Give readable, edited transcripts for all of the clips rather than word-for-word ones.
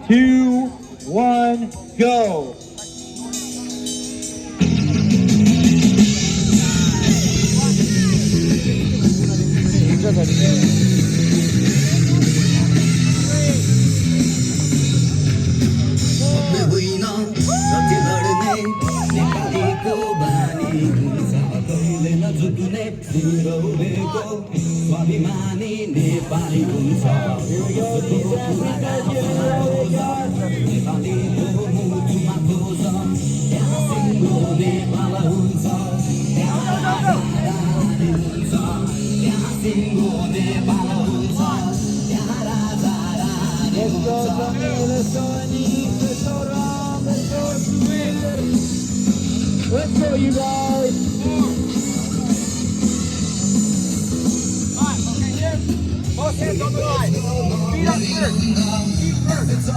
2, 1, go. स्वाभिमानी नेपाली हुन्छ नेपालीको मुटुमा खोज त्यहाँ सिङ्गो नेपाल हुन्छ त्यहाँ सिङ्गो नेपाल हुन्छ त्यहाँ Raja Rani Let's go, you guys. Both hands on the line. Feet up first. Feet first.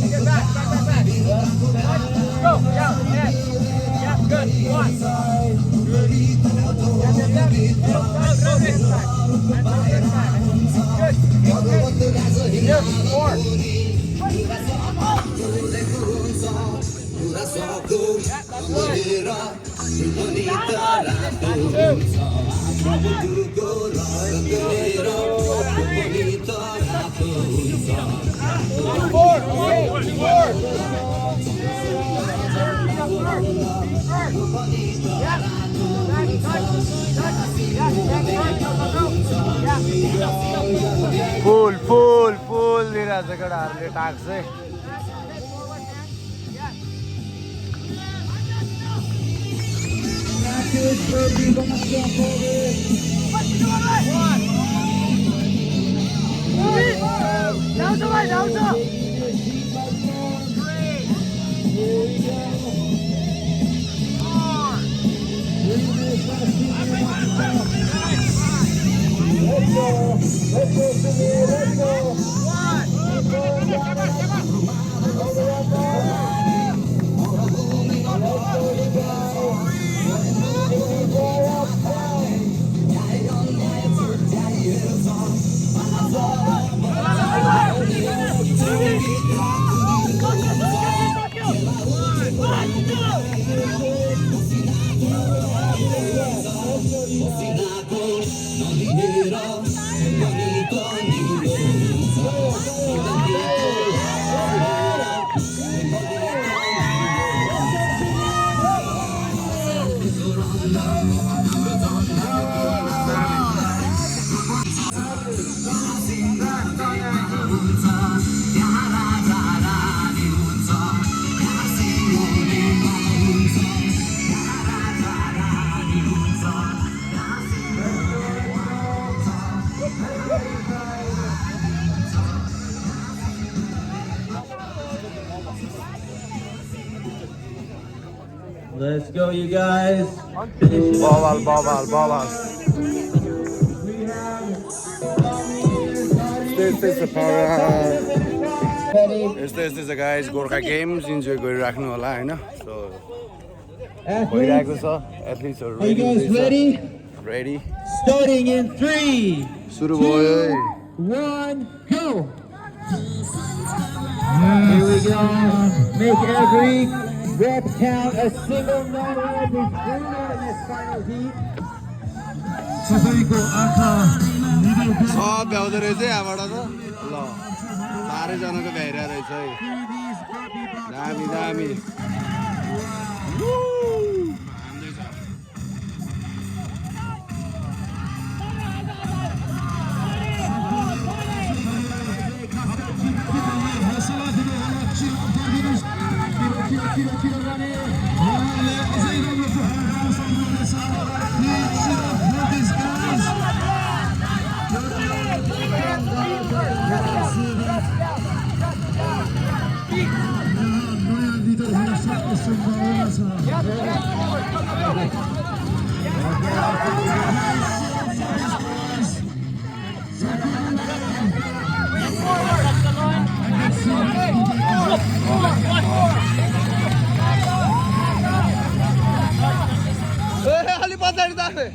Get back. Go. Down. Head. Yeah, good. One. Good. Good. Here, four. फुल दिइरहेको छ केटाहरूले टाक चाहिँ Let's go, you guys. Ball. यस्तै छ guys Gorkha games enjoy गरिराख्नु होला हैन so भइरहेको छ एथलिट्सहरु Are you guys ready? Ready Starting in 3, सुरु भयो 1, go. Here we go. Make every rep count. A single non-rep is Bruno in this final heat. सब भ्याउँदो रहेछ यहाँबाट त ल 4 जनाको भ्याइरहेको रहेछ है दामी अलि पछाडि जाने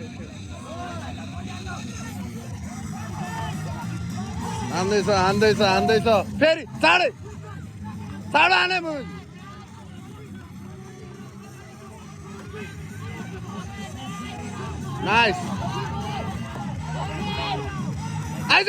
हान्दैछ फेरि चाँडै हाने मुज नाइस आइज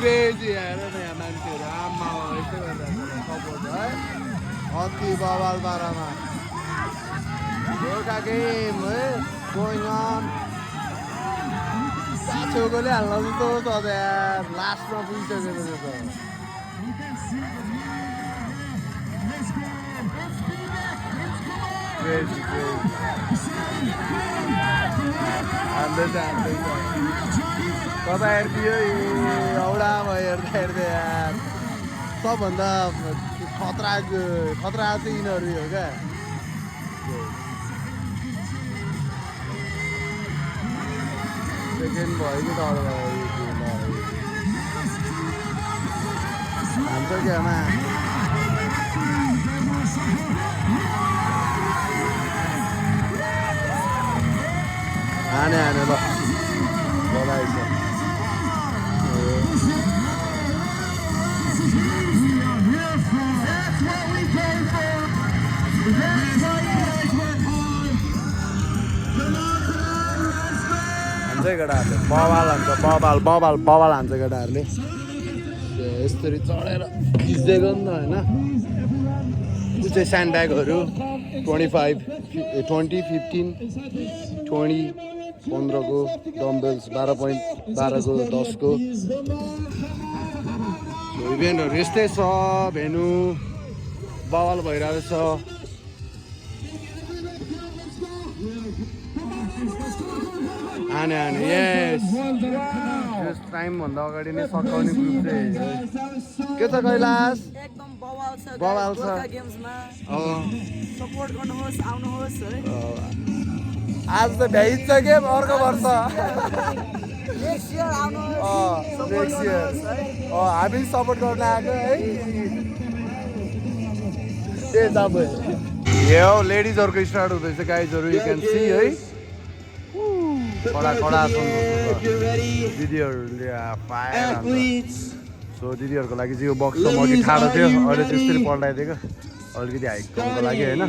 क्रेजी हेर न यहाँ मान्छेहरू आमा यस्तै गरेर सपोर्ट है अति बवाल बाह्रमा गोर्खा गेम है गोइङ अन छेउकोले हाल्न जस्तो छ त यार लास्टमा पुगिसकेको छ त क्रेजी हान्दैछ तपाईँहरू यो औडामा हेर्दै यार सबभन्दा खतरा चाहिँ यिनीहरू हो क्या सेकेन्ड भयो कि थर्ड भयो हान्छ क्या हाने ल बधाई छ हान्छ केटाहरूले बवाल हान्छ केटाहरूले यसरी चढेर खिच्दिएको नि त होइन त्यो चाहिँ स्यान्डब्यागहरू 25, 20, 15, 20 15को डम्बेल्स 12.12को 10को इभेन्टहरू यस्तै छ भेन्यू बवाल भइरहेको छ हाने यस यस टाइमभन्दा अगाडि नै सकाउने ग्रुप चाहिँ के छ कैलाश एकदम बवाल छ बवाल छ गोर्खा गेम्समा सपोर्ट गर्नुहोस् आउनुहोस् है आज त भ्याइन्छ के अर्को वर्ष नेक्स्ट इयर आउनुहोस् नेक्स्ट इयर हामी सपोर्ट गर्न आएको है त्यही त यो लेडिजहरूको स्टार्ट हुँदैछ गाइजहरू यु क्यान सी है कडा दिदीहरूले सो दिदीहरूको लागि चाहिँ यो बक्स त म अघि ठाडो थियो अहिले त्यसरी पल्टाइदिएको अलिकति हाइटको लागि होइन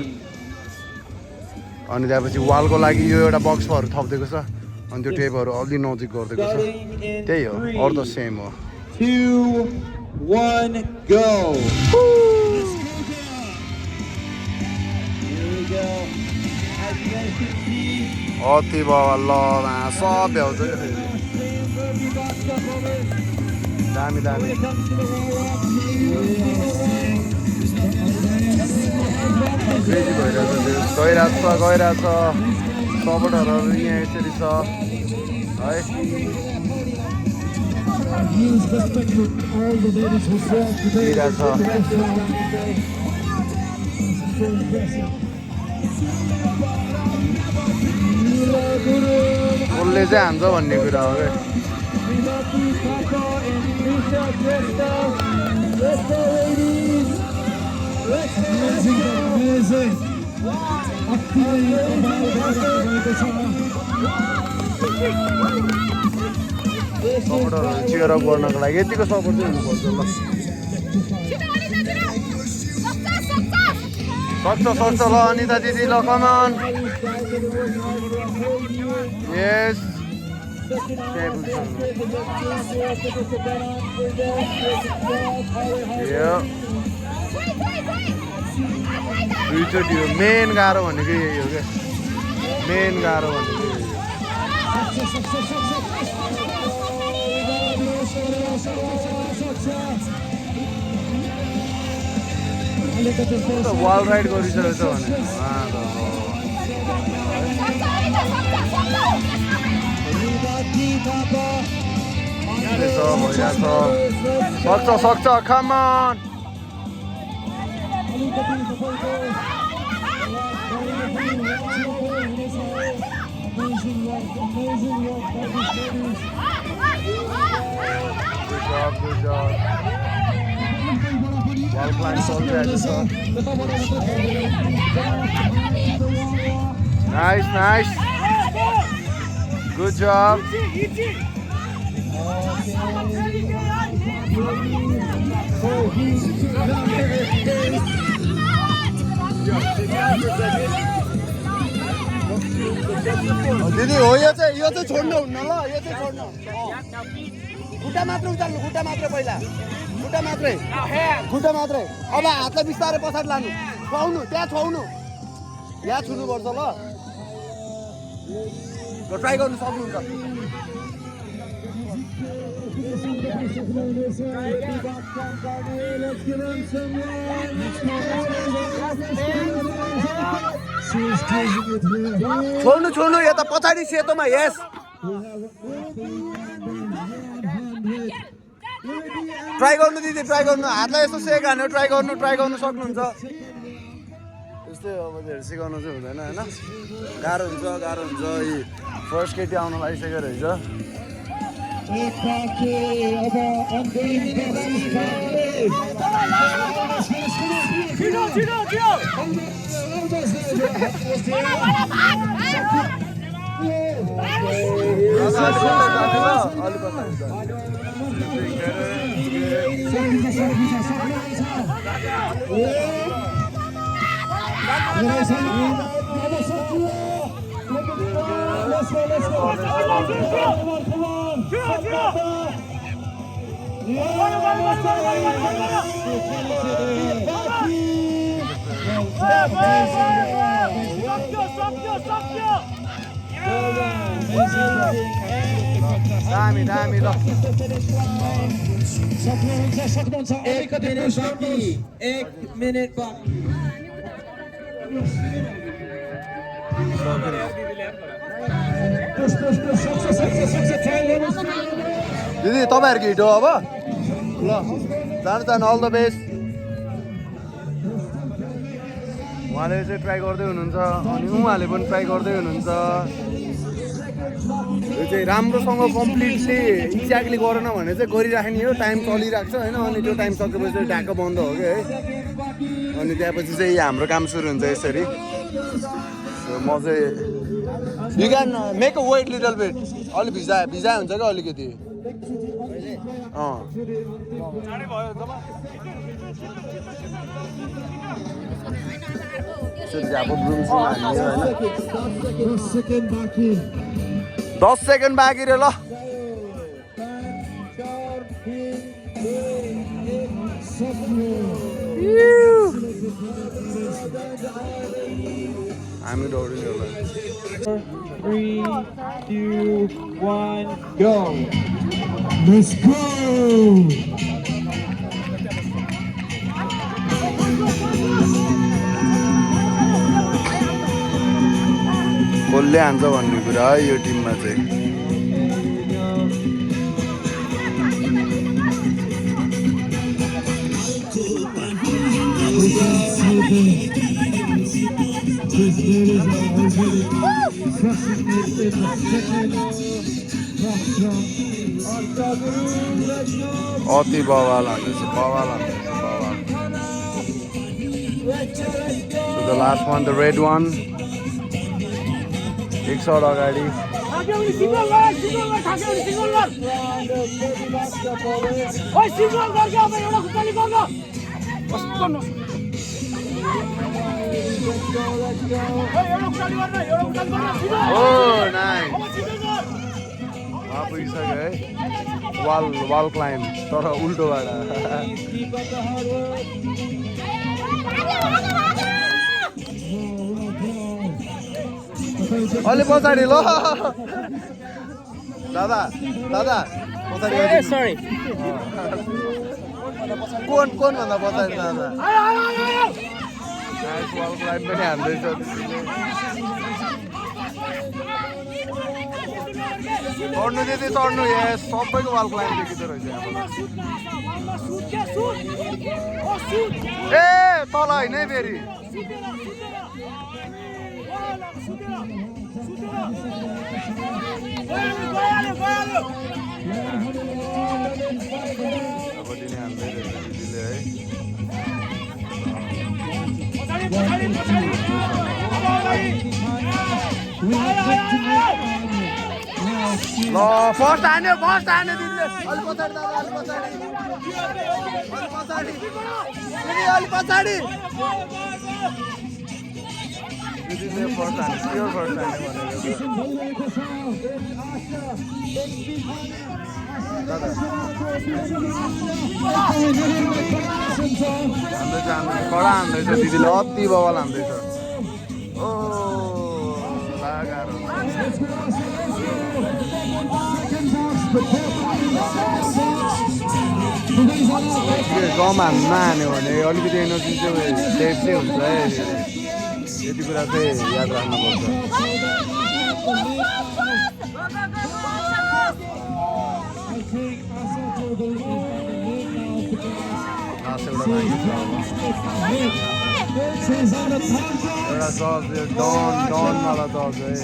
अनि त्यहाँपछि वालको लागि यो एउटा बक्सहरू थपिदिएको छ अनि त्यो टेपहरू अलि नजिक गरिदिएको छ त्यही हो अरू त सेम हो 2, 1, go! अति बाबा ल सब भ्याउँछ क्या दामी गइरहेछ सपोर्टरहरू यहाँ यसरी छ है कसले चाहिँ हान्छ भन्ने कुरा हो क्या चियर अप गर्नको लागि यतिको सपोर्ट चाहिँ हुनुपर्छ ल सक्छ ल अनिता दिदी ल कमान यस दुईचोटि हो मेन गाह्रो भनेको यही हो क्या मेन गाह्रो भनेको वाल राइड गरिसकेको छ भने सक्छ कमान Good job. Wall climb चलिरहेको छ. Nice. Good job. दिदी हो यो चाहिँ छोड्नु हुन्न ल यो चाहिँ छोड्नु खुट्टा मात्र उचाल्नु खुट्टा मात्र पहिला खुट्टा मात्रै अब हातलाई बिस्तारै पछाडि लानु छुवाउनु त्यहाँ छुवाउनु यहाँ छुनुपर्छ ल ट्राई गर्नु सक्नुहुन्छ छोड्नु यता पछाडि सेतोमा यस ट्राई गर्नु दिदी ट्राई गर्नु हातलाई यसो सेक हान्यो ट्राई गर्नु सक्नुहुन्छ त्यस्तै अब धेरै सिकाउनु चाहिँ हुँदैन होइन गाह्रो हुन्छ फर्स्ट केटी आउन लागिसक्यो रहेछ दामी ल 1 minute बाकी दिदी तपाईहरुको हिट हो अब ल जानु अल द बेस्ट उहाँले चाहिँ ट्राई गर्दै हुनुहुन्छ अनि उहाँले पनि ट्राई गर्दै हुनुहुन्छ यो चाहिँ राम्रोसँग कम्प्लिटली एक्ज्याक्टली गरेन भने चाहिँ गरिराख्ने हो टाइम चलिरहेको छ होइन अनि त्यो टाइम सकेपछि चाहिँ ढाका बन्द हो कि है अनि त्यसपछि चाहिँ हाम्रो काम सुरु हुन्छ यसरी म चाहिँ you can make a wet little bit अलिक भिजाए हुन्छ क्या अलिकति अब 10 सेकेन्ड बाँकी रे ल हामी दौडिने होला 3, 2, 1, go! Let's go! कसले हान्छ भन्ने कुरा है यो टिममा चाहिँ अति बवाल हान्दैछ बवाल So the last one, the red one. एक शॉट अगाडि पुगिसक्यो है वाल क्लाइम्ब तर उल्टोबाट अलि पछाडि ल दादा पछाडि Sorry. कोन भन्दा पछाडि दादा वाल क्लाइम्ब पनि हान्दैछ चढ्नु दिदी चढ्नु यहाँ सबैको वाल क्लाइम्ब देखिँदो रहेछ ए तल होइन है फेरि कबड्डी नै हाल्दै रहेछ दिदीले है ल फर्स्ट हान्यो दिदीले अलि पछाडि दादा अलि पछाडि दिदीले फर्स्ट हान्यो प्योर फर्स्ट हान्यो कडा हान्दैछ दिदीले अति बवाल हान्दैछ ओ गाह्रो कम नहान्यो भने अलिकति एनर्जी चाहिँ सेभ चाहिँ हुन्छ है यति कुरा चाहिँ याद राख्नुपर्छ एउटा जज डनवाला जज है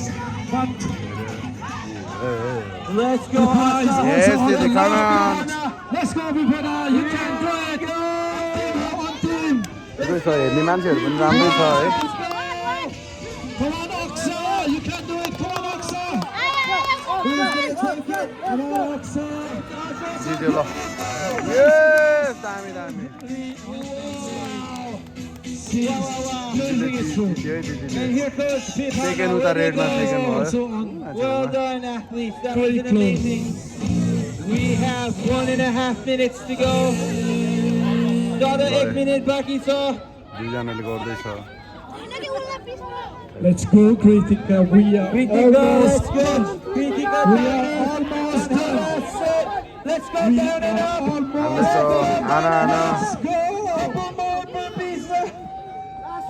Let's go. Yes, Didi, come on. Let's go, everybody. You can do it. On team. हेर्नु छ हेर्ने मान्छेहरू पनि राम्रै छ है Come on, Oxa. You can do it. Come on, Oxa. Who's going to take it? Come on, Oxa. जित्यो ल यस दामी जित्यो है दिदीले सेकेन्ड उता रेडमा सेकेन्ड भयो Well done, athletes. That was amazing. We have 1.5 minutes to go. Another 1 minute बाँकी छ. दुईजनाले गर्दैछ Let's go, Kritika. We are almost done. Kritika, we are almost done. Let's go down and up. हान्दैछ आना Let's go.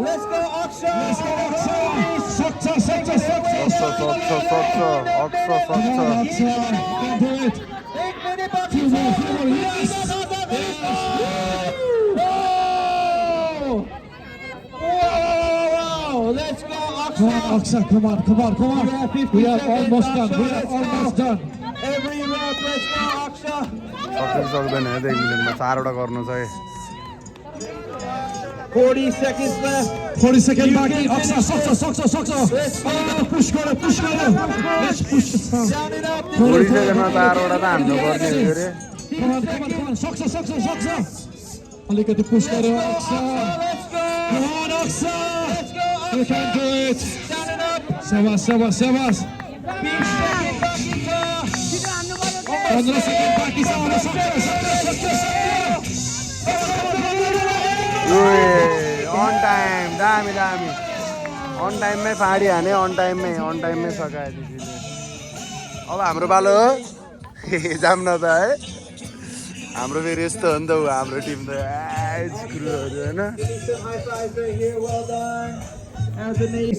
Let's go, Oxa. Let's go, Oxa. Oxa. सक्छ Come on, Oxa. You can do it. 1 minute बाँकी छ. Yes. Wow. Let's go, Oxa. Come on, Oxa. Come on. We are almost done. Every rep, let's go, Oxa. सक्दैन है 1 मिनटमा 4वटा गर्नु छ है 40 seconds left. 40 seconds बाँकी Oxa. Push गर. Let's push. Down and up. 40 सेकेन्डमा 4वटा त हान्नु पर्ने हो अरे Come on. सक्छ. अलिकति push गर Oxa. Let's go. Come on, Oxa. Let's go, You Oxa. can do it. Down and up. Sabas. 20 seconds बाँकी छ. 15 seconds बाँकी छ. अन टाइम दामी अन टाइममै फाडी हाने अन टाइममै सकायो दिदीले अब हाम्रो पालो हो जाम्न त है हाम्रो फेरि यस्तो हो नि त हाम्रो टिम त स्क्रुहरू होइन High fives right here. Well done.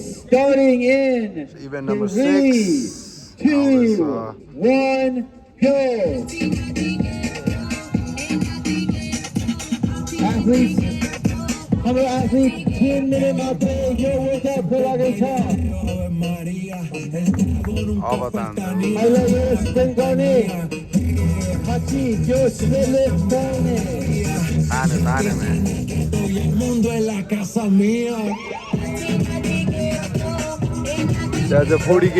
Starting in event number 3, 2, 1, go. Athletes, हाम्रो athletes 10 minute मा चाहिँ यो workout पुरा गर्छ. अब त अन्त अहिले यो sprint गर्ने. पछि यो split lift गर्ने. तान्यो त्यहाँ चाहिँ 40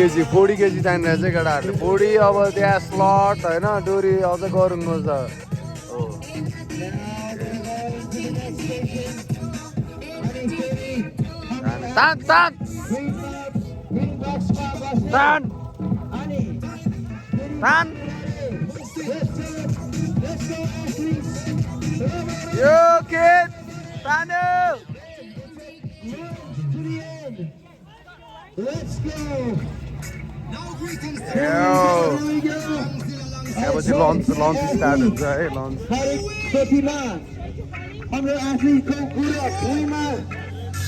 केजी चाहिने रहेछ केटाहरूले 40 अब त्यहाँ स्लट होइन डोरी अझ गर्नुपर्छ हो तान यो केट तान्यो Let's go. त्यसपछि लन्च स्टार्ट हुन्छ है लन्च हरेक चोटिमा हाम्रो एथलिटको पुरा भुइँमा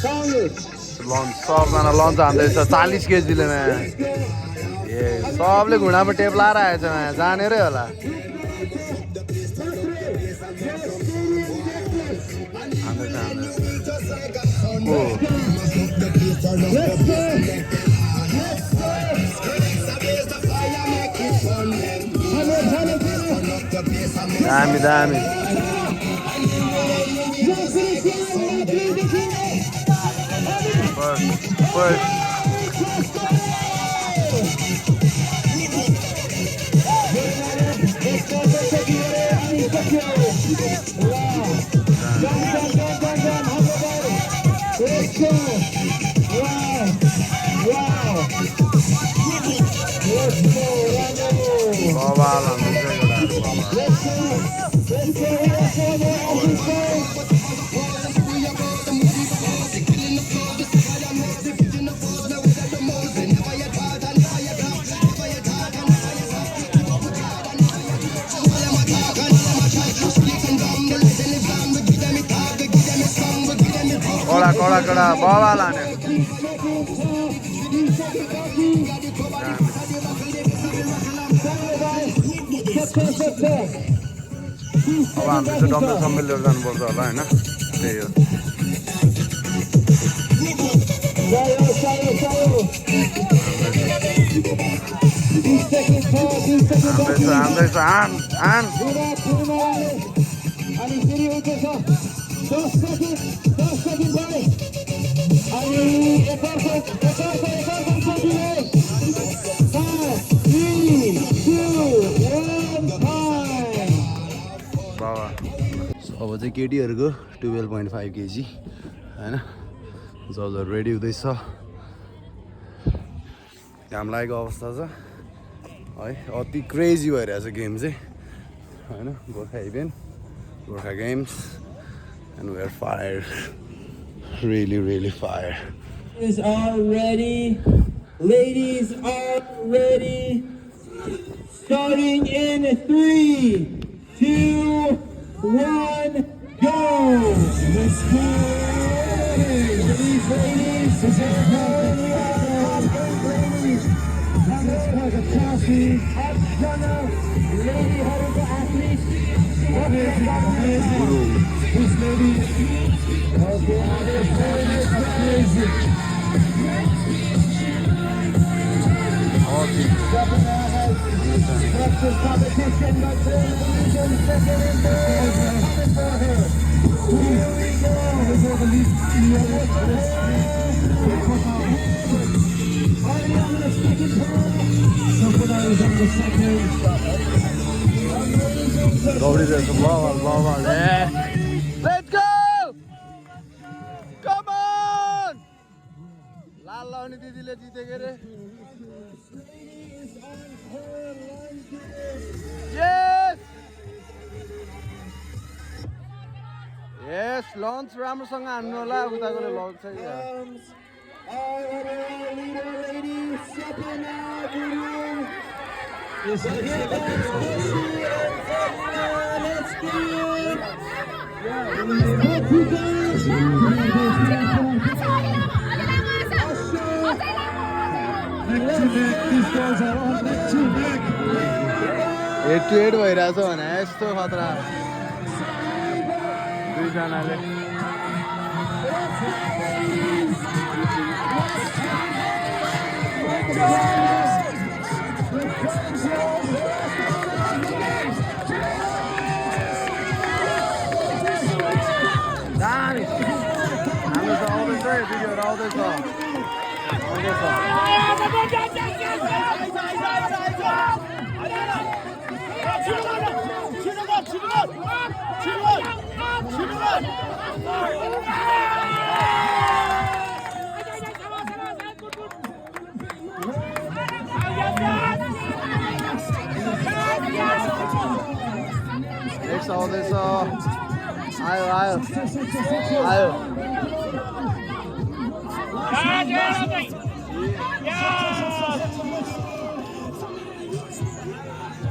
काङ्ग्रेस लन्च सबजना लन्च हान्दैछ 40 केजीले ए सबले घुँडामा टेप लाएर आएछ जानेरै होला Let's go. दामी दामी कडा कडा बाबा लाने अब हामीले चाहिँ डम्बल सम्बल लिएर जानुपर्छ होला होइन त्यही हो हान्दैछ हान अब चाहिँ केटीहरूको 12.5 kg होइन जजहरू रेडी हुँदैछ घाम लागेको अवस्था छ है अति क्रेजी भइरहेछ गेम चाहिँ होइन Gorkha event Gorkha games and we're fired really fire Ladies are ready. Ladies are ready. Starting in 3, 2, 1, go! Let's go! These ladies, this is Let's go! Come on! लाल लाउने दिदीले जितेको रे Yes! Yes, लन्च राम्रोसँग हान्नु होला उताकोले लग्छ एट भइरहेछ भने यस्तो खतरा दुईजनाले दामी हाम्रो त आउँदैछ भिडियोहरू आउँदैछ नेक्स्ट आउँदैछ आयो आयो आयो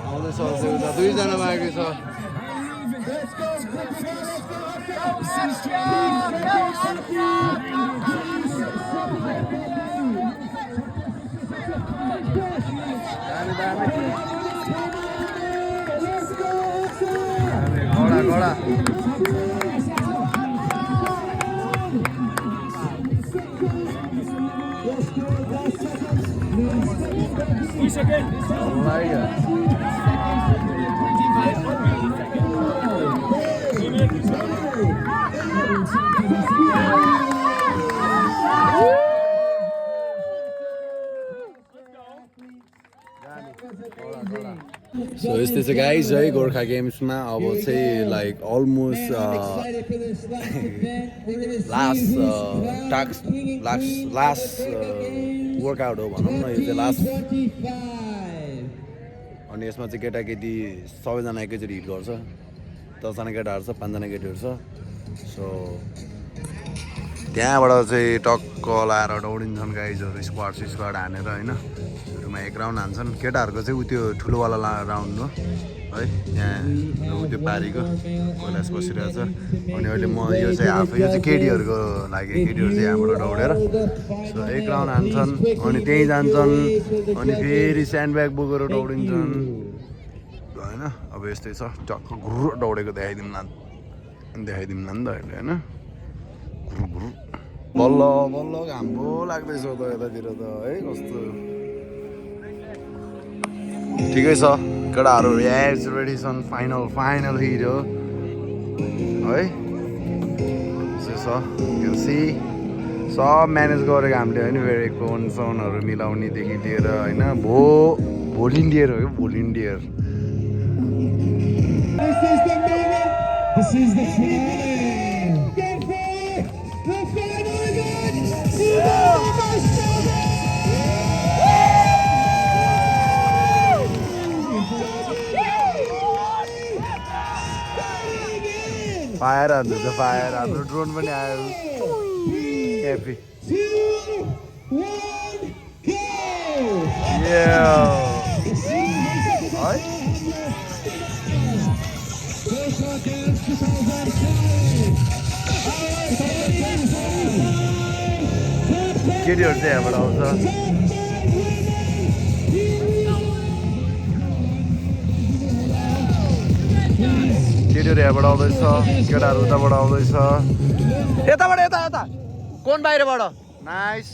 आउँदैछ उता दुईजना बाँकी छ घोडा घोडा Push again. सो यस्तै छ गाइज है गोर्खा गेम्समा अब चाहिँ लाइक अलमोस्ट लास्ट वर्कआउट हो भनौँ न यो चाहिँ लास्ट अनि यसमा चाहिँ केटाकेटी सबैजना एकैचोटि हिट गर्छ 10जना केटाहरू छ 5जना केटीहरू छ सो त्यहाँबाट चाहिँ टक्क लाएर दौडिन्छन् गाइजहरू स्क्वाड हानेर होइन सुरुमा एक राउन्ड हान्छन् केटाहरूको चाहिँ उ त्यो ठुलोवाला राउन्ड हो है यहाँ उ त्यो पारीको कैलाश बसिरहेछ अनि अहिले म यो चाहिँ आफै यो चाहिँ केटीहरूको लागि केटीहरू चाहिँ यहाँबाट दौडेर सो एक राउन्ड हान्छन् अनि त्यहीँ जान्छन् अनि फेरि स्यान्ड ब्याग बोकेर दौडिन्छन् होइन अब यस्तै छ टक्क घुर दौडेको देखाइदिउँला नि त अहिले होइन बल्ल बल्ल घाम पो लाग्दैछ त यतातिर त है कस्तो ठिकै छ केटाहरू एज रेडी छन् फाइनल हिट हो है सब म्यानेज गरेको हामीले होइन फेरि फोनसोनहरू मिलाउनेदेखि लिएर होइन भोलिन्टियर हो कि volunteer This is the finale. Get ready. The final fire हान्दैछ फायर हाम्रो ड्रोन पनि आयो ह्याप्पी 2, 1, go! केटीहरू चाहिँ यहाँबाट आउँछ केटीहरू यहाँबाट आउँदैछ केटाहरू उताबाट आउँदैछ यता कोन बाहिरबाट नाइस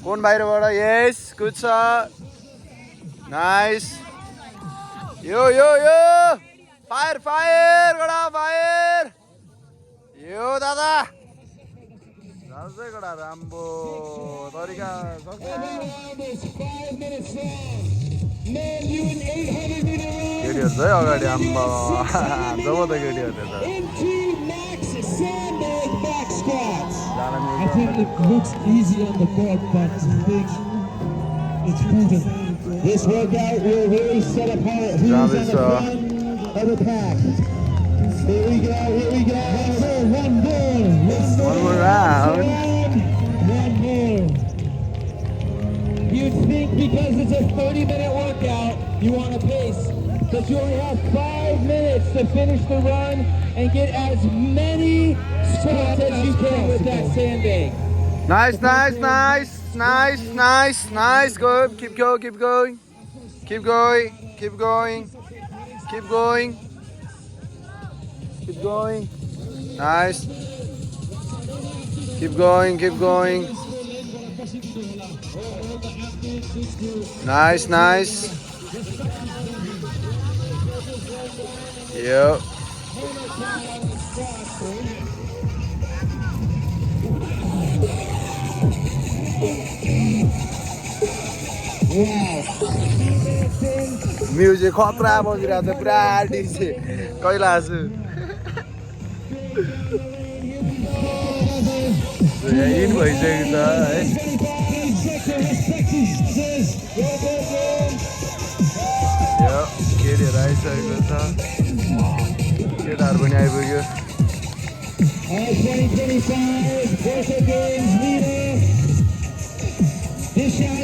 कोन बाहिरबाट यस गुड छ नाइस यो फायर गडा फायर यो दादा गडा राम्बो तरिका केटीहरू चाहिँ अगाडि आम्बा जब त केटीहरूले त I think it looks easy on the board, but I think it's proven. This workout will really set apart who's on the front of the pack. Here we go. One more round. One more. You'd think because it's a 30-minute workout, you want to pace, but you only have 5 minutes to finish the run and get as many squats as you can with that sandbag. Nice. Good. Keep going. Nice. Keep going. Nice. Yep. Music खतरा बगिरहेको छ पुरा DJ Kailash hit भइसकेको छ है केटीहरू आइसकेको छ केटाहरू पनि आइपुग्यो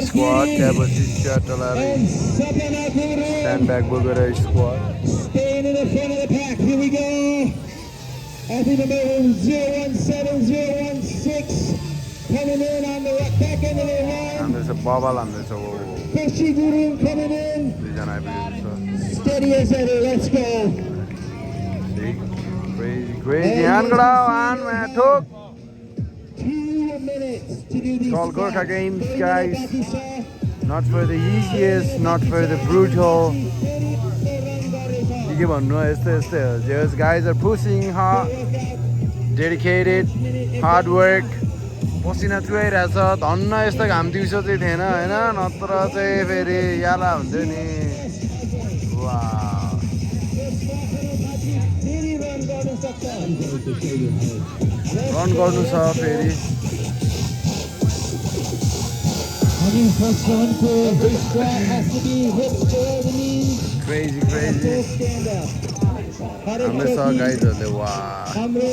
स्क्वाड त्यहाँपछि स्याट चलाएर स्ट्यान्ड ब्याक बोकेर squad Staying in the front of the pack. Here we go. Athlete number 017016 coming in on the back end of the line. हान्दैछ बबाल हान्दैछ Koshi Guru coming in. दुईजना आइपुगेको छ Steady as ever. Let's go. Crazy hand man, took. 2 minutes to do these. Called Gorkha Games, guys. not for the easiest, not for the brutal. के भन्नु यस्तै यस्तै हो. Those guys are pushing hard, dedicated, hard work. पसिना चुहाइरहेछ. धन्न यस्तो घाम दिउँसो चाहिँ थिएन हैन, नत्र चाहिँ फेरि याला हुन्थ्यो नि. वाउ. रन गर्नु छ फेरि. Coming first one to this squad has to be hips below the knees. Crazy, crazy. Stand up. हाम्रो छ गाइजहरूले. वा हाम्रो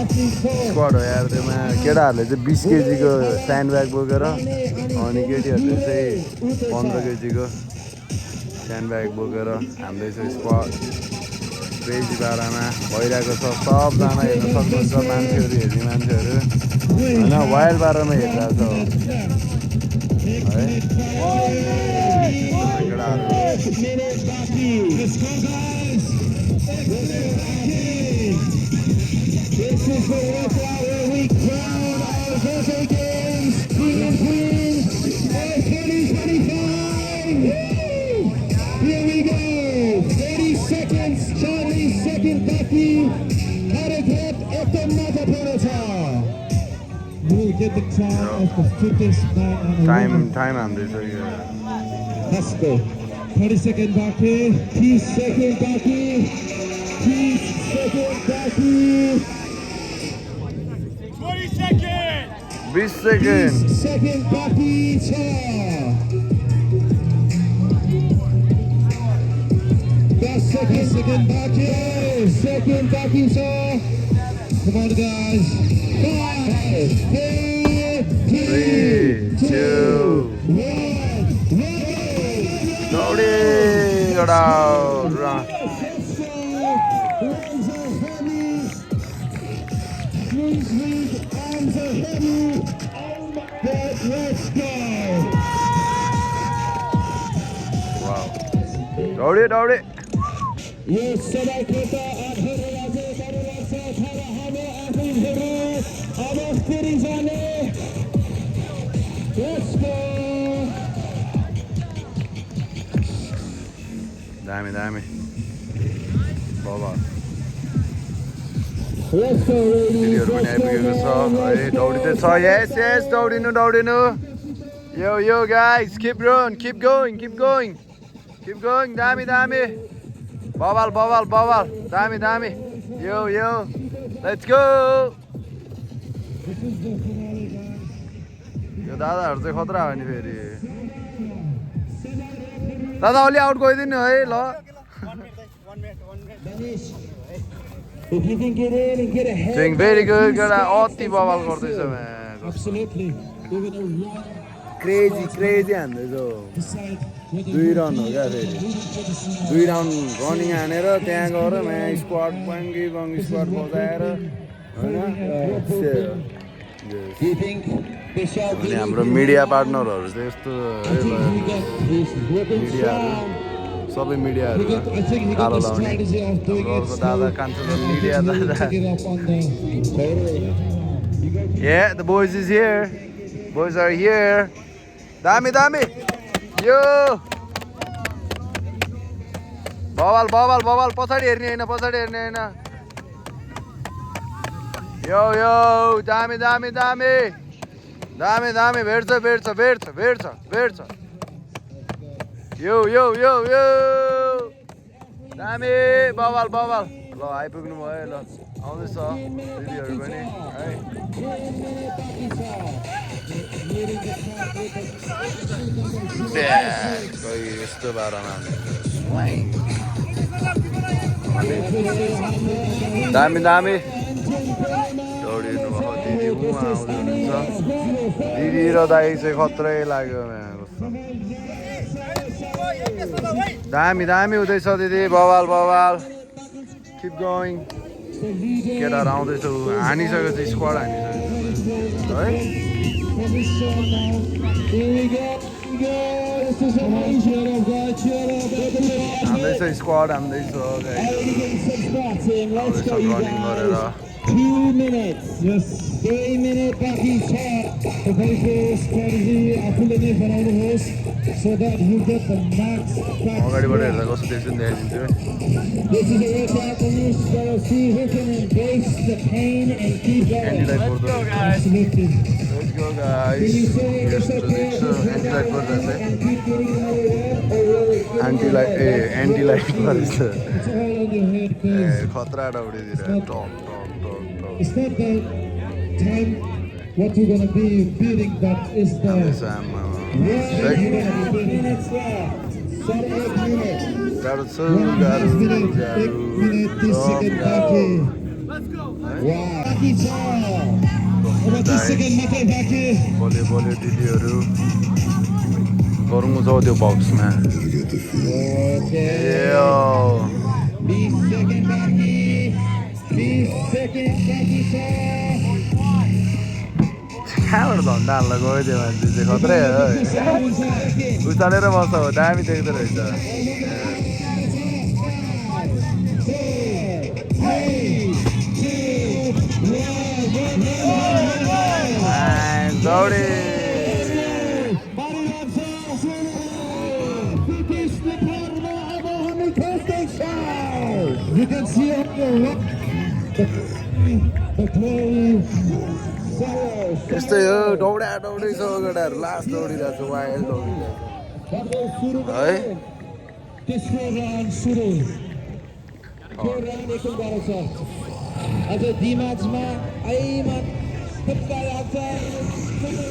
athlete four. स्क्वाड हो यार त्यसमा. केटाहरूले चाहिँ 20 केजीको स्ट्यान्ड ब्याग बोकेर अनि केटीहरूले चाहिँ 15 केजीको स्ट्यान्ड ब्याग बोकेर हान्दैछ स्क्वाड. क्रेजी पारामा भइरहेको छ. सबजना हेर्न सक्नुहुन्छ मान्छेहरू हेर्ने मान्छेहरू होइन. वाइल्ड पारामा हेरिरहेको छ है. केटाहरू This is the workout where we crown our birthday games, king and queen for 2025. Here we go. 30 seconds. Charlie second. Becky. Harriet Etam Matapunata. We'll get the time of the fittest man on the time woman. हान्दैछ यो. Let's go. 30 second Becky. 30 second Becky. 30 second Becky. 20 seconds! 20 second. Second Becky Cha. That's second Becky. Second Becky Cha. Come on guys. 5, 4, 3, 2, 1. दौडी एउटा दौडी दौडी. यो सबैको त अधरराजे गरिरहेछ तर हाम्रो आफैहरू अब फेरि जाने. Let's go. दामी दामी. बाबा Let's go ladies. भिडियोहरू पनि आइपुगेको छ है. दौडिँदै छ. यस यस दौडिनु दौडिनु. यो यो guys keep going, keep going, keep going, keep going. दामी दामी. बवाल बवाल बवाल. दामी दामी. यो यो लेट्स गो. यो दादाहरू चाहिँ खतरा हो नि फेरि. दादा अलि आउट गइदिनु है ल. If you can get in and get ahead. Doing very good. केटा अति बवाल गर्दैछ match. Absolutely. We're going to run crazy crazy हान्दैछ. decide whether 2 रन हो क्या फेरि. 2 राउन्ड रनिङ हानेर त्यहाँ गएर म्याच स्क्वाड पाङ्गी गङ्गी स्क्वाड बजाएर होइन. keeping the shot. अनि हाम्रो मिडिया पार्टनरहरू चाहिँ यस्तो I think we got this ripping मिडियाहरू strong. सबै मिडियाहरू I think he got कालो the लाउने. strategy of doing हाम्रो it अर्को slow. दादा कान्छो मिडिया दादा. Pick it up on the totally. Yeah, the boys is here. Boys are here. दामी दामी. यो बवाल बवाल बवाल. पछाडि हेर्ने होइन, पछाडि हेर्ने होइन. यो यो दामी दामी दामी. दामी दामी. भेट्छ भेट्छ भेट्छ भेट्छ भेट्छ. यो यो यो यो दामी. बवाल बवाल. ल आइपुग्नु भयो ल. आउँदैछ दिदीहरू पनि है. यस्तो बाह्रमा दामी दामी दौडिनु भयो. दिदी उहाँ आउँदै हुनुहुन्छ. दिदी र दाई चाहिँ खत्रै लाग्यो. दामी दामी हुँदैछ दिदी. बवाल बवाल. Keep going. केटाहरू आउँदैछ. हानिसकेको छ स्क्वाड हानिसकेको है. हान्दैछ स्क्वाड हान्दैछ. रनिङ गरेर 2 minutes. Yes. 3 minute बाँकी छ तपाईँको strategy आफूले नै बनाउनुहोस् so that you get the max practice. अगाडिबाट हेर्दा कस्तो देख्छ नि देखाइदिन्छु This is a workout for you, so see who can embrace the pain and keep going. Let's go guys. Absolutely. Let's go guys. Can you say it's okay? Anti-light गर्दा चाहिँ And keep getting another rep, or really? एन्टी-लाइट एन्टी-लाइट गरेछ It's all on your head, guys. खतरा उडिदिएर टक टक टक टक It's not the time what you're gonna be beating, but it's the साममा minutes left. 8 minutes. गाह्रो छ 1 minute, 8 minute, 30 second बाँकी. Wow. बाँकी छ. अब 30 second मात्रै बाँकी. बोल्यो बोल्यो दिदीहरू गरौँ छ त्यो बक्समा Okay. 20 second बाँकी. 20 second बाँकी छ. कहाँबाट धन्दा हाल्न गयो त्यो मान्छे चाहिँ खत्रै हो उचालेर बस्छ हो दामी देख्दो रहेछ दौडी You can see on the rock the glory. यस्तै हो दौडा दौडी छ केटाहरू लास्ट दौडिरहेको छ वाइल्ड दौडिरहेको है तेस्रो राउन्ड सुरु यो राउन्ड एकल गरेको छ अझ दिमागमा आइमा थप्का लाग्छ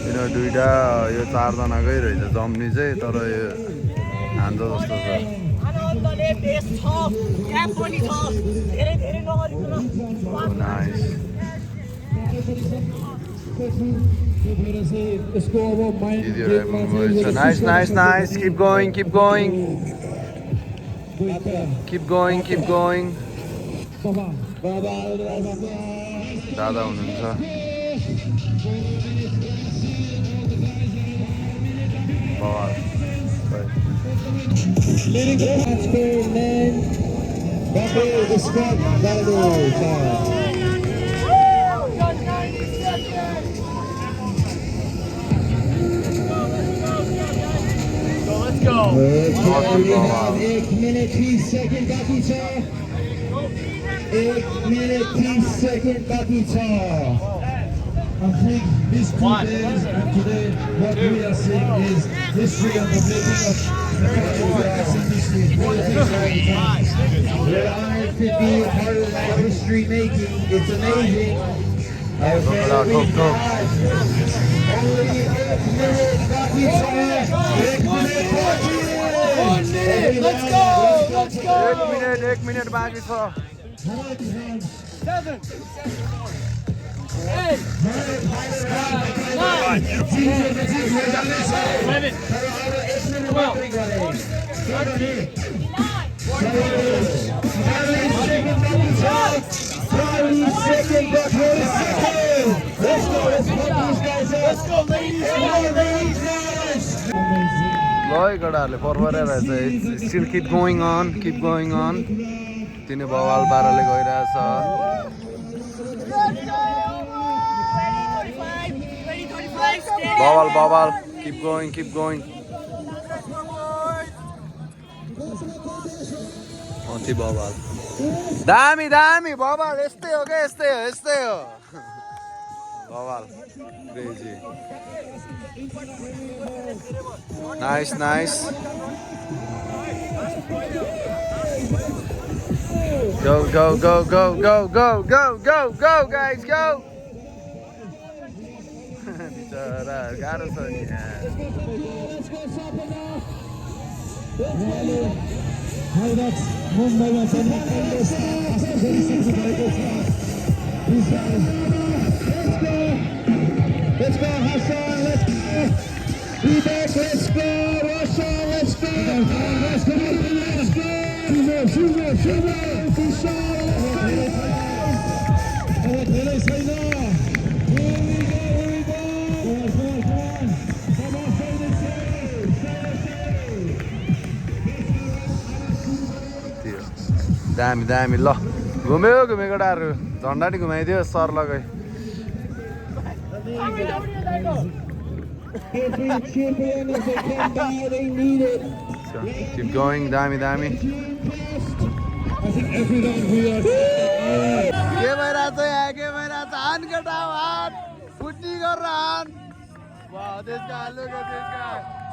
यिनीहरू दुइटा यो चारजनाकै रहेछ जम्नी चाहिँ तर यो हान्छ जस्तो छ आनन्दले बेस छ क्याप पनि छ धेरै धेरै नगरिकन nice Nice, nice, nice. Keep going, keep going. Keep going, keep going. दादा हुनुहुन्छ बवाल Leading the match for men. Back the squad, बवाल 1 minute 30 second बाँकी छ 1 minute 30 second बाँकी छ I think these 2 days and today what we are seeing is history of the making of the grass industry. We're honored to be a part of that history making. It's amazing. Okay, we got only 8 minutes बाँकी छ 8 minutes बाँकी. Let's go! Let's go! 1 minute बाँकी छ 7 8 9 ल है केटाहरूले फरफरे रहेछ still keep going on तिनी बवाल बाह्रले गइरहेछ बवाल किप गोइङ अति बवाल दामी बवाल यस्तै हो क्या यस्तै हो बवाल crazy nice Go guys, go! बिचरा गाह्रो छ नि Let's go, Hassan, let's go! Be back, let's go, Russia, let's go! Let's go! दामी ल घुम्यो केटाहरू झन्डा नि घुमाइदियो सर लगाइ Feel free to cheer for them if they come by, they need it. Keep going, दामी I think everyone who are के भइरहेछ यहाँ के भइरहेछ हान केटा हान फुटी गरेर हान वाह त्यसका look at this guy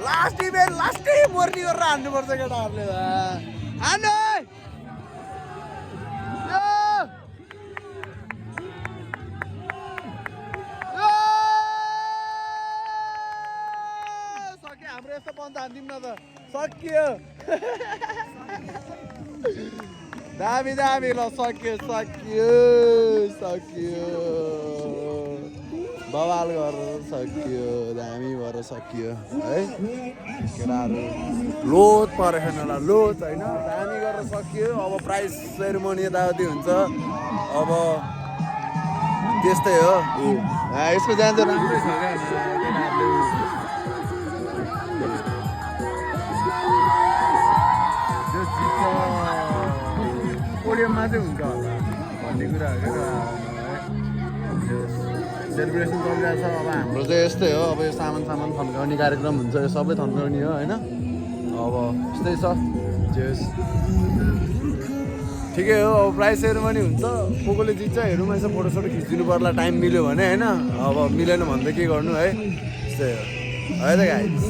last event लास्टै मोर्नी गरेर हान्नुपर्छ केटाहरूले हान्नु सक्यो हाम्रो यस्तो पन्त हान्दिउँ न त सकियो दामी दामी ल सक्यो सक्यो सक्यो बवाल गरेर सकियो दामी भएर सकियो है केटाहरू लोत परेन होला लोत होइन दामी गरेर सकियो अब प्राइज सेरेमनी यताउति हुन्छ अब त्यस्तै हो यसको जान्छ राम्रै छ क्या पोडियममा चाहिँ हुन्छ होला भन्ने कुराहरू सेलिब्रेसन चलिरहेछ अब हाम्रो चाहिँ यस्तै हो अब यो सामान थन्काउने कार्यक्रम हुन्छ यो सबै थन्काउने हो होइन अब यस्तै छ जेस ठिकै हो अब प्राइज सेरेमनी हुन्छ कोले जित्छ हेरौँ यसो फोटोसोटो खिचिदिनु पर्ला टाइम मिल्यो भने होइन अब मिलेन भने त के गर्नु है त्यस्तै हो है त guys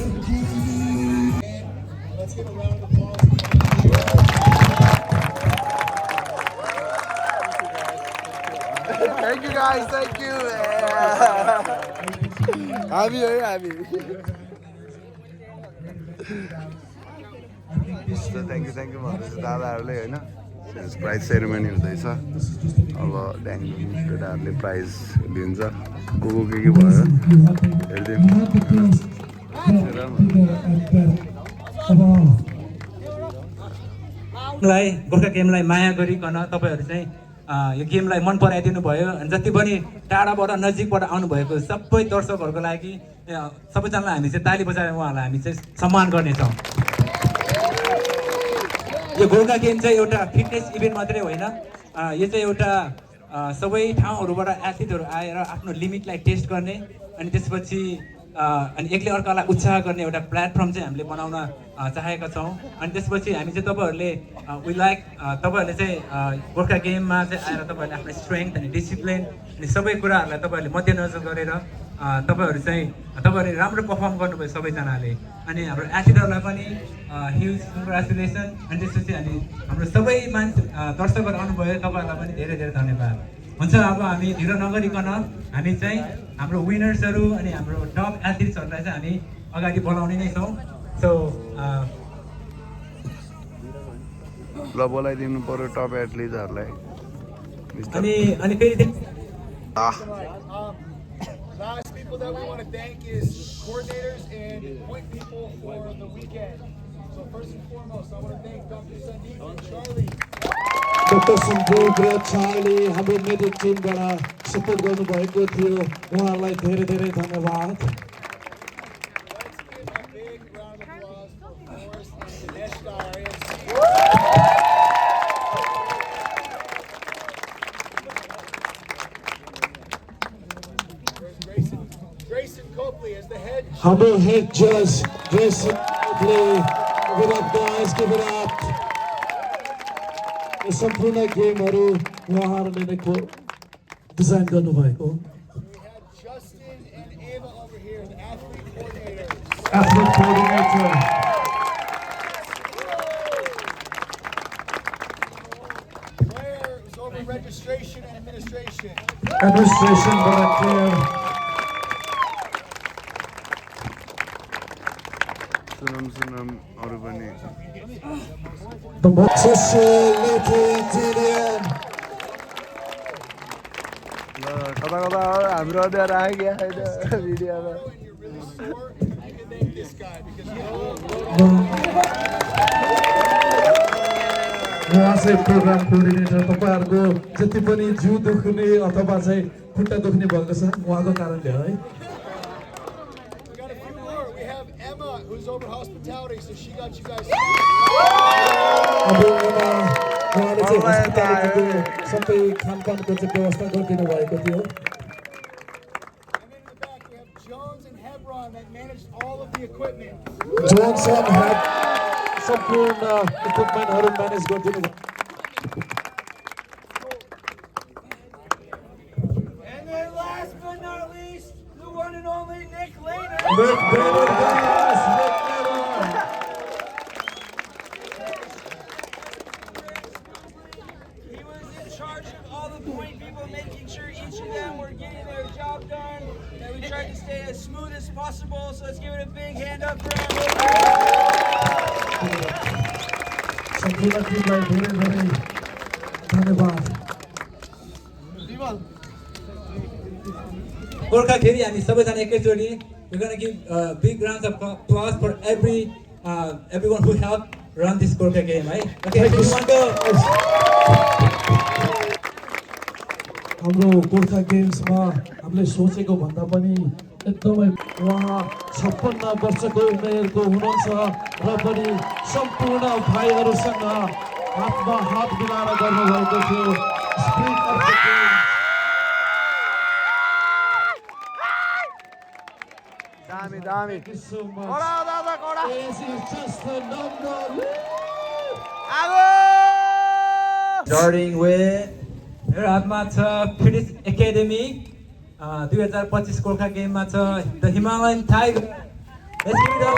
Thank you guys, thank you. Happy है happy. So thank you भन्दैछ दादाहरूले होइन प्राइज सेरेमनी हुँदैछ अब ड्याङ केटाहरूले प्राइज दिन्छ को के भयो हेरिदिउँ गोर्खा गेमलाई माया गरिकन तपाईँहरू चाहिँ यो गेमलाई मन पराइदिनु भयो अनि जति पनि टाढाबाट नजिकबाट आउनुभएको सबै दर्शकहरूको लागि सबैजनालाई हामी चाहिँ ताली बजाएर उहाँहरूलाई हामी चाहिँ सम्मान गर्नेछौँ यो गोर्खा गेम चाहिँ एउटा फिटनेस इभेन्ट मात्रै होइन यो चाहिँ एउटा सबै ठाउँहरूबाट एथलिटहरू आएर आफ्नो लिमिटलाई टेस्ट गर्ने अनि त्यसपछि अनि एकले अर्कालाई उत्साह गर्ने एउटा प्लेटफर्म चाहिँ हामीले बनाउन चाहेका छौँ अनि त्यसपछि हामी चाहिँ तपाईँहरूले तपाईँहरूले चाहिँ गोर्खा गेममा चाहिँ आएर तपाईँहरूले आफ्नो स्ट्रेङ्थ अनि डिसिप्लिन अनि सबै कुराहरूलाई तपाईँहरूले मध्यनजर गरेर तपाईँहरूले राम्रो पर्फर्म गर्नुभयो सबैजनाले अनि हाम्रो एथलिटहरूलाई पनि ह्युज कङ्ग्रेचुलेसन अनि त्यसपछि अनि हाम्रो सबै मान्छे दर्शकहरू आउनुभयो तपाईँहरूलाई पनि धेरै धेरै धन्यवाद हुन्छ अब हामी ढिलो नगरिकन हामी चाहिँ हाम्रो विनर्सहरू अनि हाम्रो टप एथलिट्सहरूलाई चाहिँ हामी अगाडि बोलाउने नै छौँ सो ल बोलाइदिनु पर्यो टप एथलिटहरूलाई अनि फेरि Last people that we want to thank is coordinators and point people for the weekend. So first and foremost, I want to thank Dr. Sandeep and Charlie. Dr. Sandeep र Charlie हाम्रो medic टिमबाट support गर्नुभएको थियो उहाँहरूलाई धेरै धेरै धन्यवाद Let's give a big round of applause for Forrest and Dinesh, our AMC. Grayson Copley as the head हाम्रो head जज ड्रेसले give it up guys, give it up. यो सम्पूर्ण गेमहरू उहाँहरूले नै डिजाइन गर्नुभएको We have Justin and Ava over here, the athlete coordinators. athlete coordinator. Claire is over registration and administration. Administrationबाट Claire. सुनम अरू पनि The most little Indian. ल कता कता हाम्रो त्यहाँ राखेको छैन भिडियोमा And you're really short, you can thank this guy because he's उहाँ चाहिँ प्रोग्राम कोअर्डिनेटर तपाईँहरूको जति पनि जिउ दुख्ने अथवा चाहिँ खुट्टा दुख्ने भएको छ उहाँको कारणले है We got a few more. We have Emma, who's over hospitality, so she got you guys. अब उहाँले चाहिँ हस्पिटालिटीको सबै खानपानको चाहिँ व्यवस्था गरिदिनु भएको थियो And then in the back, we have Jones and Hebron that managed all of the equipment. Johnson सम्पूर्ण इक्विपमेन्टहरू म्यानेज गरिदिनु भयो And then last but not least, the one and only Nick Laner. Nick Taylor, guys, Nick Taylor. He was in charge of all the point people, making sure each of them were getting their job done. And we tried to stay as smooth as possible, so let's give it a big hand up for him. सम्पूर्ण टिमलाई धेरै धेरै धन्यवाद गोर्खाखेरि हामी सबैजना एकैचोटि we're going to give big rounds of applause for everyone who helped run this Gorkha game, right? Okay, Thank you. everyone go. हाम्रो गोर्खा गेम्समा हामीले सोचेको भन्दा पनि एकदमै उहाँ 56 वर्षको उमेरको हुनुहुन्छ र पनि सम्पूर्ण भाइहरूसँग हातमा हात मिलाएर गर्नुभएको थियो स्पिरिट अफ द गेम दामी Thank you so much. कडा दादा कडा This is just a number. आगो Starting with मेरो हातमा छ फिटनेस एकाडेमी 2025 गोर्खा गेममा छ the Himalayan tiger let's give it up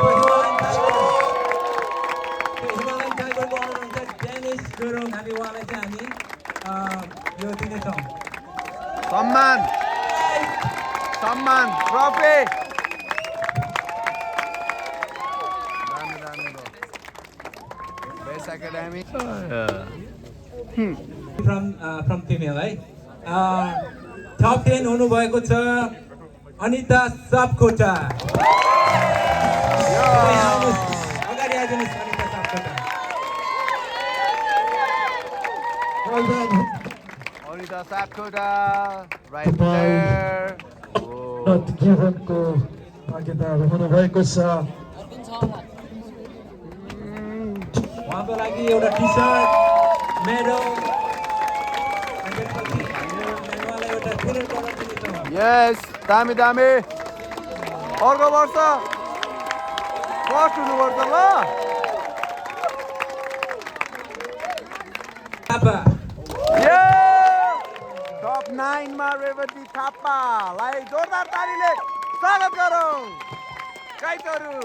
for Himalayan टाइगरको अनर हुन्छ डेनिस गुरुङ हामी उहाँलाई चाहिँ हामी यो दिनेछौँ सम्मान ट्रफी दामी दामी लो बेस एकाडेमी from female है टप 10 हुनुभएको छ अनिता सापकोटा अगाडि आइदिनुहोस् Anita Sapkota Well done. Anita Sapkota right there Not given को भागीदार हुनुभएको छ उहाँको लागि एउटा टी सर्ट मेडल अनि त्यसपछि उहाँलाई एउटा सिल्भर कलर दिनेछौँ यस दामी दामी अर्को वर्ष फर्स्ट हुनुपर्छ ल थापा टप 9 मा रेवती थापालाई जोरदार तालीले स्वागत गरौँ गाइडहरू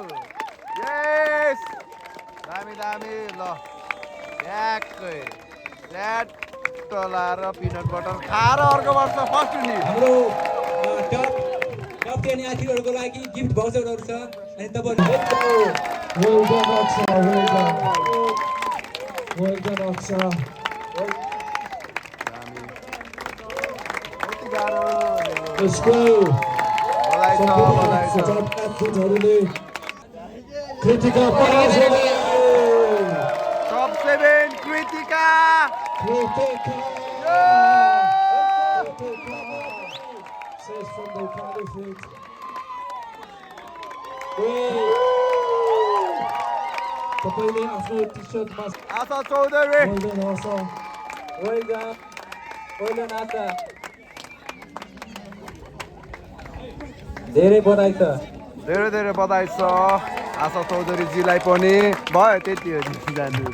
यस दामी दामी ल ट्याक्कै ल्याट टलाएर पिनट बटर खाएर अर्को वर्ष फर्स्ट हुने हाम्रो टप 10 एथलिटहरूको लागि गिफ्ट भाउचरहरू छ अनि तपाईहरु Well done, Aksa. Well done. Well done, Aksa. दामी कति गाह्रो Let's go. बधाई छ बधाई छ Top athleteहरूले Kritika Parajuli. Top 7 Kritika Kritika. Says from the Caliphate. तपाईँले आफ्नो टी-शर्टमा आशा Chaudhary Well done, Aksa. Well done, आशा धेरै बधाई छ धेरै धेरै बधाई छ आशा चौधरीजीलाई पनि भयो त्यति हो जानु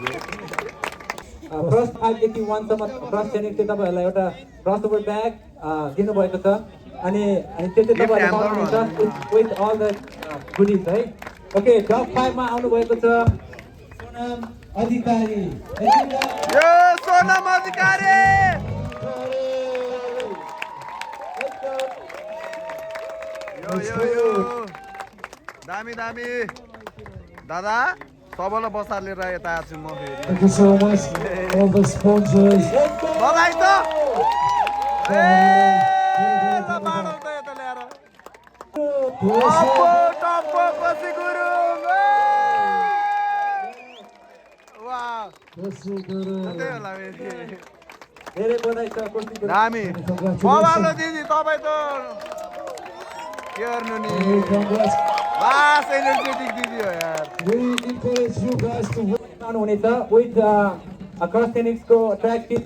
फर्स्ट 5 देखि 1 सम्म फर्स्ट टेनिक चाहिँ तपाईहरुलाई एउटा क्रसओभर ब्याग दिनुभएको छ अनि त्यो चाहिँ तपाईहरुले पाउनुहुन्छ विथ अल द गुडिज है ओके टप 5 मा आउनु भएको छ सोनम अधिकारी यो सोनम अधिकारी यो दामी दामी दादा सबैलाई बसार लिएर यता आएको छु म फेरि Thank you so much, all the sponsors. बधाई त ए ल बाडौ त यता ल्याएर टप्पो टप्पो कोसी गुरुङ वाह त्यही होला फेरि धेरै बधाई छ कोसी गुरुङ दामी बबालो दिदी तपाईँ त के गर्नु नि Congrats. बास एनर्जेटिक दिदी हो यार We encourage you guys to win. हुनेछ विथ क्रस टेनिक्सको ट्र्याक किट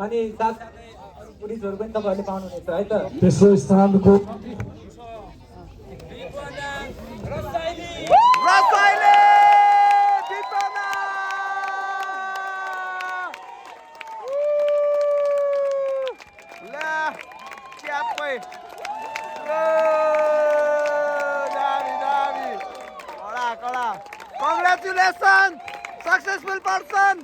अनि साथसाथै पुलिसहरू पनि तपाईँहरूले पाउनुहुनेछ है त This is time to go. रसाइले दिपना ला क्यापै दामी दामी कडा कडा कङ्ग्रेचुलेसन सक्सेसफुल पर्सन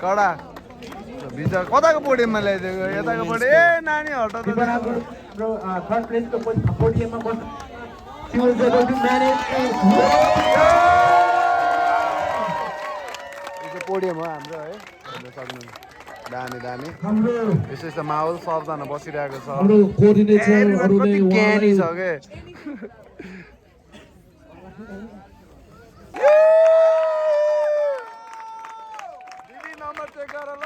कडा भित्र कताको पोडियममा ल्याइदिएको यताको पोडियम ए नानी हट त हाम्रो थर्ड प्लेसको पोडियममा बस्नु she was able to manage यो पोडियम हो हाम्रो है हेर्न सक्नु दामी दामी हाम्रो यसो यस्तो माहौल सबजना बसिरहेको छ हाम्रो कोअर्डिनेटरहरूले कति ज्ञानी छ के दिदी नम्बर चेक गर ल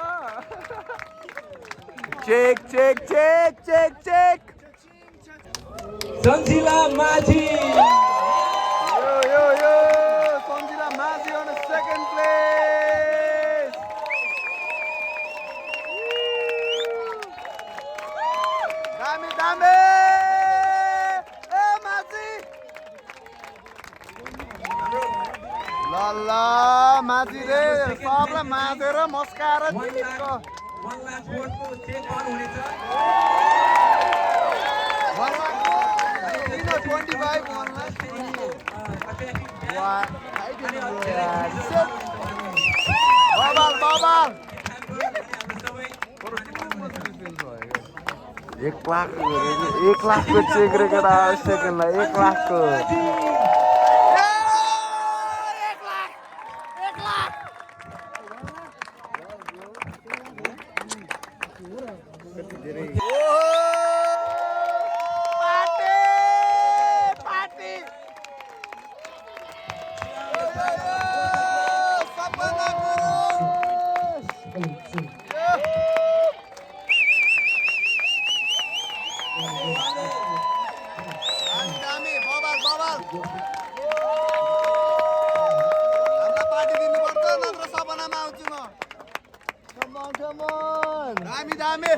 check check check check check Sanjila Majhi यो सन्जिला माझी on second place दामी दामी ए माझी ल ल माझी रे सबलाई माझेर मस्काएर दिएको 1 लाख भोटको चेक पाउनुहुनेछ 1 लाखको चेक रे केटा सेकेन्डलाई 1 लाखको दामी दामी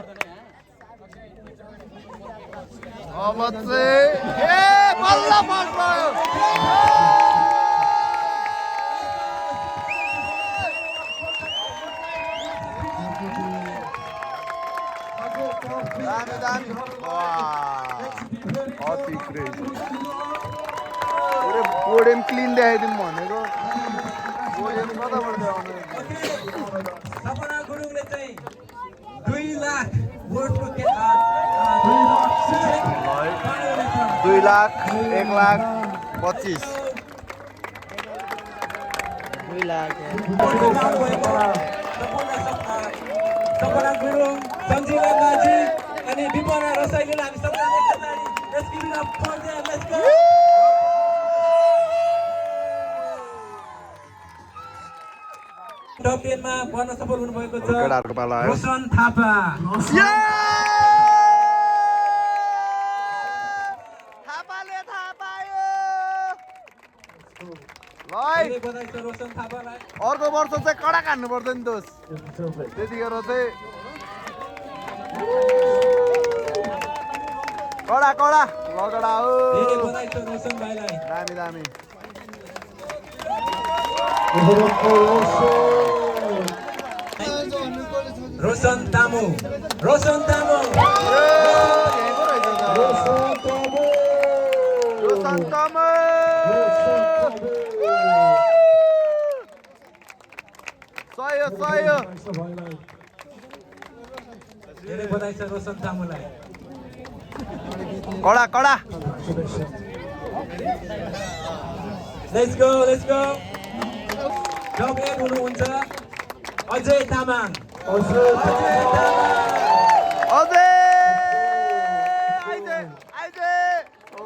अब चाहिँ ए बल्ल फर्स्ट भयो दामी दामी अति क्रेजी पोडियम क्लिन देखाइदिउँ भनेको पोडियम कताबाट देखाउनु सपना गुरुङले चाहिँ 2 लाख भोटको 2 लाख 1 लाख 25 सपना गुरुङ सन्जिला माझी अनि विपना रसाइलीलाई हामी सबैजना एकताली let's give it up for them let's go top 10 मा बन्न सफल हुनुभएको छ केटाहरुको पाला आयो रोशन थापा थापाले थाहा पायो धेरै बधाई छ रोशन थापालाई अर्को वर्ष चाहिँ कडा खानु पर्छ नि दोस्त त्यतिखेर चाहिँ कडा कडा लगडा हो धेरै बधाई छ रोशन भाइलाई दामी दामी रोशन तामु रोशन तामु धेरै बधाई छ रोशन तामुलाई कडा कडा लेट्स गो टप 8 हुनुहुन्छ अजय तामाङ अझै आइजे आइजे ओ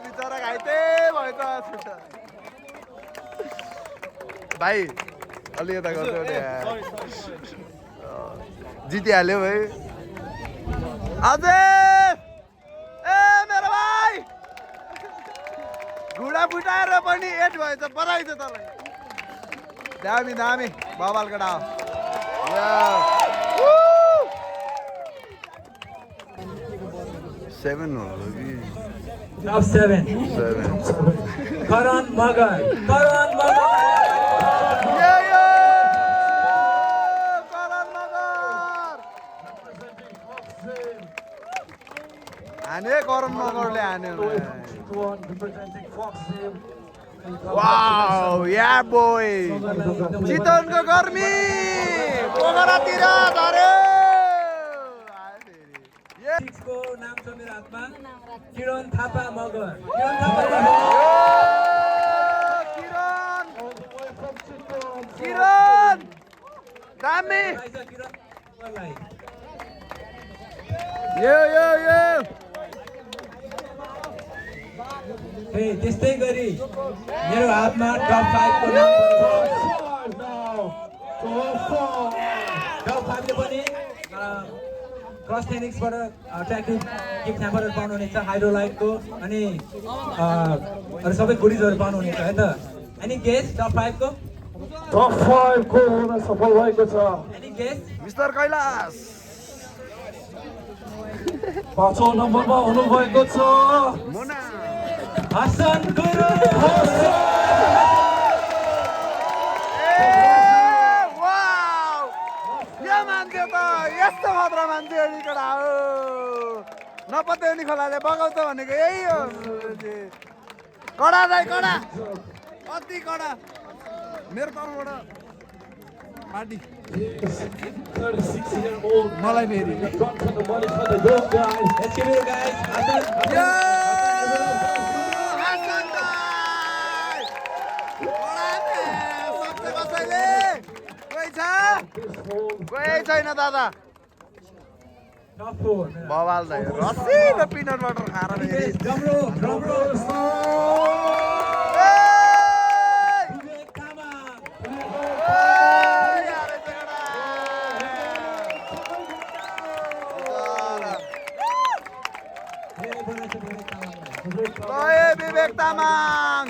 बिचरा घाइते भएको भाइ अलि यता गर्छु नि जितिहाल्यो भाइ अझै ए मेरो भाइ घुँडा फुटाएर पनि 8 भएछ बधाई छ तँलाई दामी दामी बवाल केटा हो 7 हो कि टप 7 करण मगर करण मगर हाने करण मगरले हान्यो वाउ या बोय चितवनको गर्मी पोखरातिर धर्यो को नाम छ मेरो हातमा किरण थापा मगर किरण दामी यो त्यस्तै गरी मेरो हातमा टप 5 को नाम टप 5 ले पनि क्रस टेनिक्सबाट ट्र्याकिङ किक च्याम्परहरू पाउनुहुनेछ हाइड्रोलाइटको अनि अरू सबै गुडिजहरू पाउनुहुनेछ है त एनी गेस टप 5 को टप 5 को हुन सफल भएको छ एनी गेस मिस्टर कैलाश 5औं नम्बरमा हुनुभएको छ मुना हसन गुरु यस्तो मात्र मान्छे अनि कडा हो नपत्याउने खोलाले बगाउँछ भनेको यही हो कडा दाइ कडा अति कडा मेरो तर्फबाट पार्टी 36-year-old मलाई फेरि got the money for the young guys. Let's give it guys. कोही छैन दादा Top 4. बवाल दाइ रसिलो पिनट बटर खाएर Drum roll, drum roll. Vivek Tama. विवेक तामाङ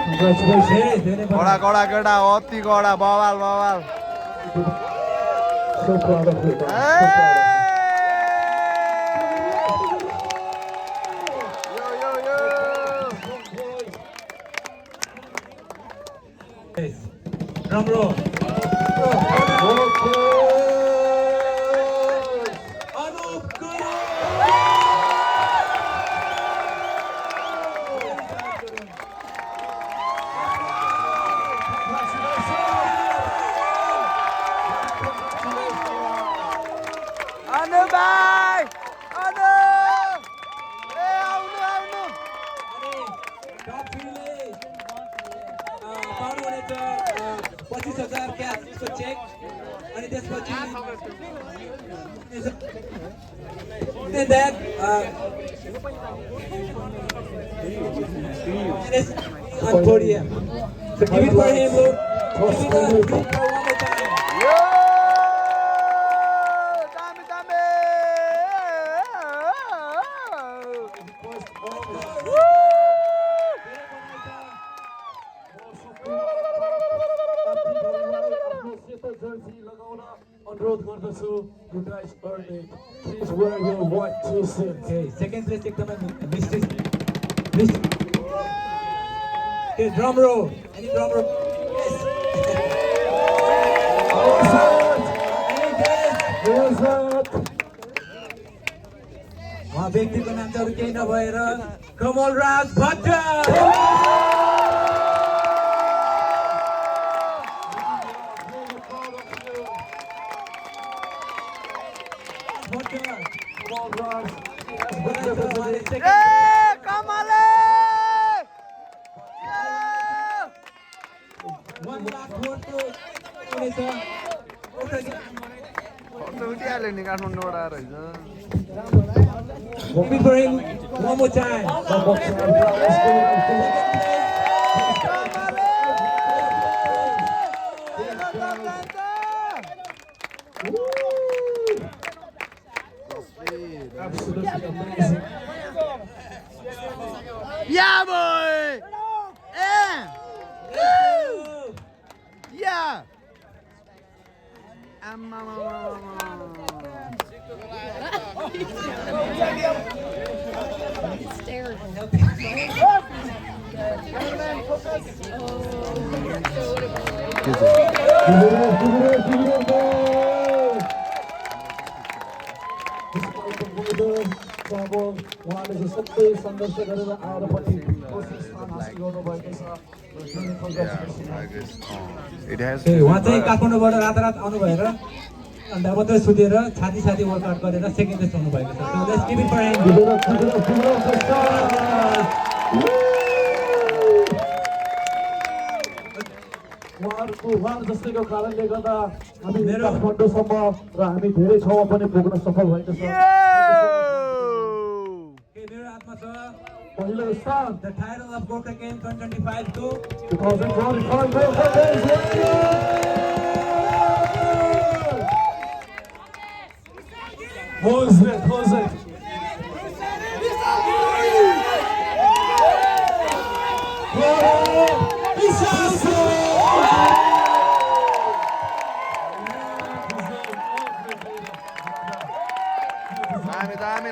Congratulations. कडा कडा केटा अति कडा बवाल बवाल So proud of you. यो यो यो Yes. Drum roll. Anup Guru. अनु भाइ अनु ए आउनु आउनु टप 3 ले पाउनुहुनेछ 25,000 क्यासको चेक अनि त्यसपछि on podium. So give it for him, Lord. Give it for him one more time. यो दामी दामी अनुरोध गर्दछु you guys earn it. Please wear your white t-shirt. Okay, second place एकदमै mistake Okay, drum roll. Any drum roll? Yes. Any guys? उहाँ व्यक्तिको नाम चाहिँ अरू केही नभएर कमल राज भट्ट उठिहाल्यो नि काठमाडौँबाट आएर होइन Give it for him one more time. Absolutely amazing. Yeah, boy! Yeah! उहाँले चाहिँ सबै सङ्घर्ष गरेर आएर पनि स्थान हासिल गर्नुभएको छ It has उहाँ चाहिँ काठमाडौँबाट रातारात आउनु भएर अन्त मात्रै सुतेर छाती छाती वर्कआउट गरेर सेकेन्ड प्लेस आउनु भएको छ So let's give it for him. उहाँ जस्तैको कारणले गर्दा हामी काठमाडौँसम्म र हामी धेरै ठाउँमा पनि पुग्न सफल भएको छ Okay, मेरो हातमा छ पहिलो स्थान the title of Gorkha Games 2025 to 2025 Gorkha Games Close it, close it.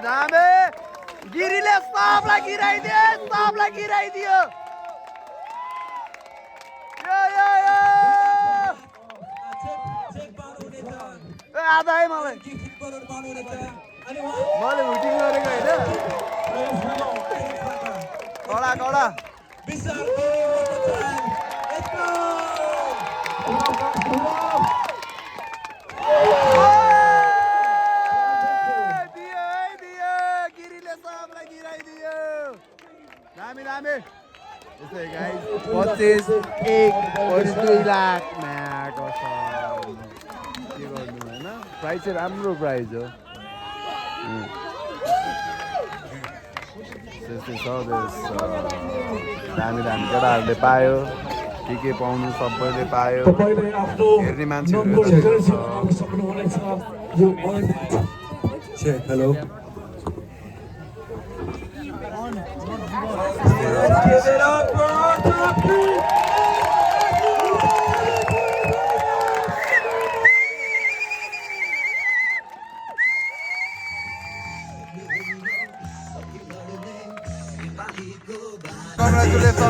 दामी गिरीले सबलाई गिराइदियो आधा है मलाई मैले हुटिङ गरेको होइन कडा दामी यस्तै गाइस 25.2 लाखमा कसम के गर्नु हैन प्राइस चाहिँ राम्रो प्राइस हो त्यस्तै छ दामी केटाहरूले पायो के पाउनु सबैले पायो तपाईले आफ्नो हेर्ने मान्छेहरू नम्बर सक्नुहुनेछ यो Check, hello. Give it up for our top team!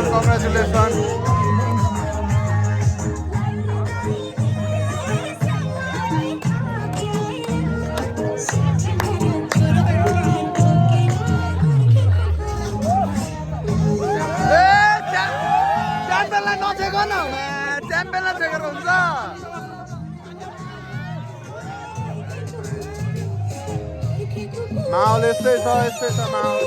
Congratulations. च्याम्पियनलाई ठेकेर हुन्छ माहौल यस्तै छ माहौल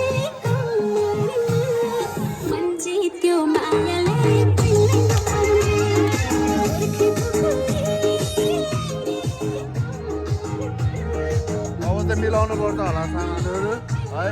अब चाहिँ मिलाउनु पर्छ होला सामानहरू है